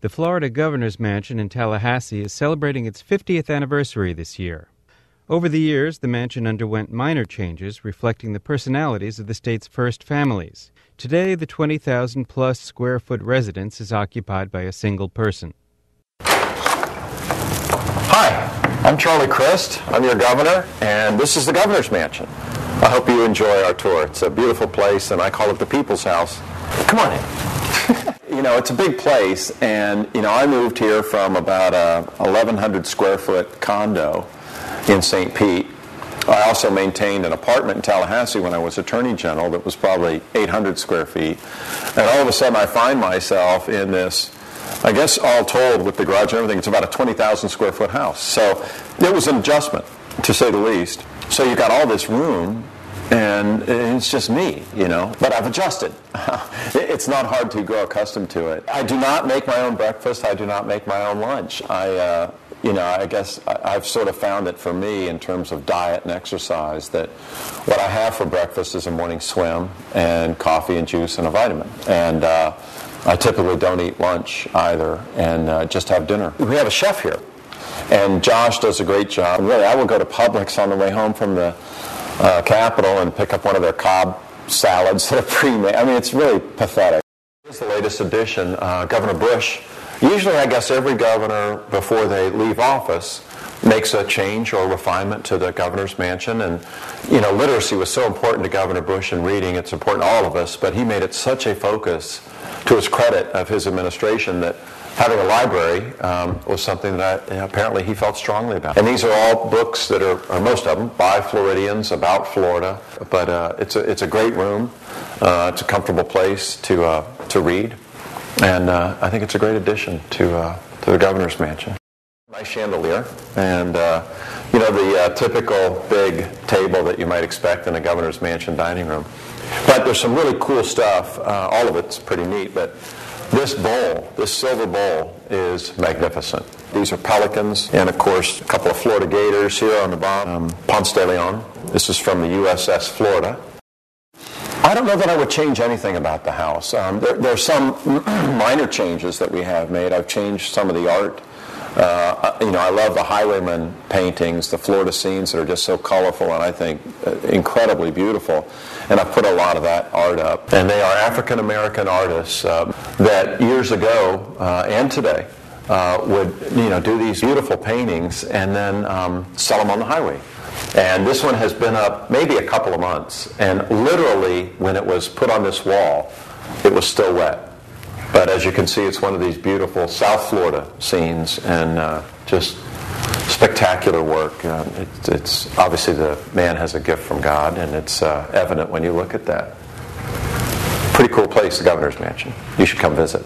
The Florida Governor's Mansion in Tallahassee is celebrating its 50th anniversary this year. Over the years, the mansion underwent minor changes reflecting the personalities of the state's first families. Today, the 20,000-plus square foot residence is occupied by a single person. Hi, I'm Charlie Crist. I'm your governor, and this is the Governor's Mansion. I hope you enjoy our tour. It's a beautiful place, and I call it the People's House. Come on in. It's a big place, and, I moved here from about a 1,100 square foot condo in St. Pete. I also maintained an apartment in Tallahassee when I was Attorney General that was probably 800 square feet. And all of a sudden I find myself in this, I guess all told with the garage and everything, it's about a 20,000 square foot house. So it was an adjustment, to say the least. So you've got all this room, and it's just me, but I've adjusted. It's not hard to grow accustomed to it. I do not make my own breakfast. I do not make my own lunch. I guess I've sort of found it for me in terms of diet and exercise that what I have for breakfast is a morning swim and coffee and juice and a vitamin. And I typically don't eat lunch either and just have dinner. We have a chef here, and Josh does a great job. And really, I will go to Publix on the way home from the Capitol and pick up one of their Cobb salads that are pre-made. I mean, it's really pathetic. Here's the latest addition, Governor Bush. Usually, I guess every governor, before they leave office, makes a change or refinement to the governor's mansion. And, literacy was so important to Governor Bush in reading. It's important to all of us, but he made it such a focus, to his credit, of his administration that having a library was something that apparently he felt strongly about. And these are all books that are, or most of them, by Floridians about Florida. But it's a great room. It's a comfortable place to read. And I think it's a great addition to the governor's mansion. Nice chandelier. And, the typical big table that you might expect in a governor's mansion dining room. But there's some really cool stuff. All of it's pretty neat. But this bowl, this silver bowl, is magnificent. These are pelicans, and of course, a couple of Florida gators here on the bottom. Ponce de Leon. This is from the USS Florida. I don't know that I would change anything about the house. There are some minor changes that we have made. I've changed some of the art. I love the highwayman paintings, the Florida scenes that are just so colorful and I think incredibly beautiful. And I've put a lot of that art up. And they are African American artists that years ago and today would do these beautiful paintings and then sell them on the highway. And this one has been up maybe a couple of months. And literally, when it was put on this wall, it was still wet. But as you can see, it's one of these beautiful South Florida scenes and just spectacular work. It's obviously the man has a gift from God, and it's evident when you look at that. Pretty cool place, the Governor's Mansion. You should come visit.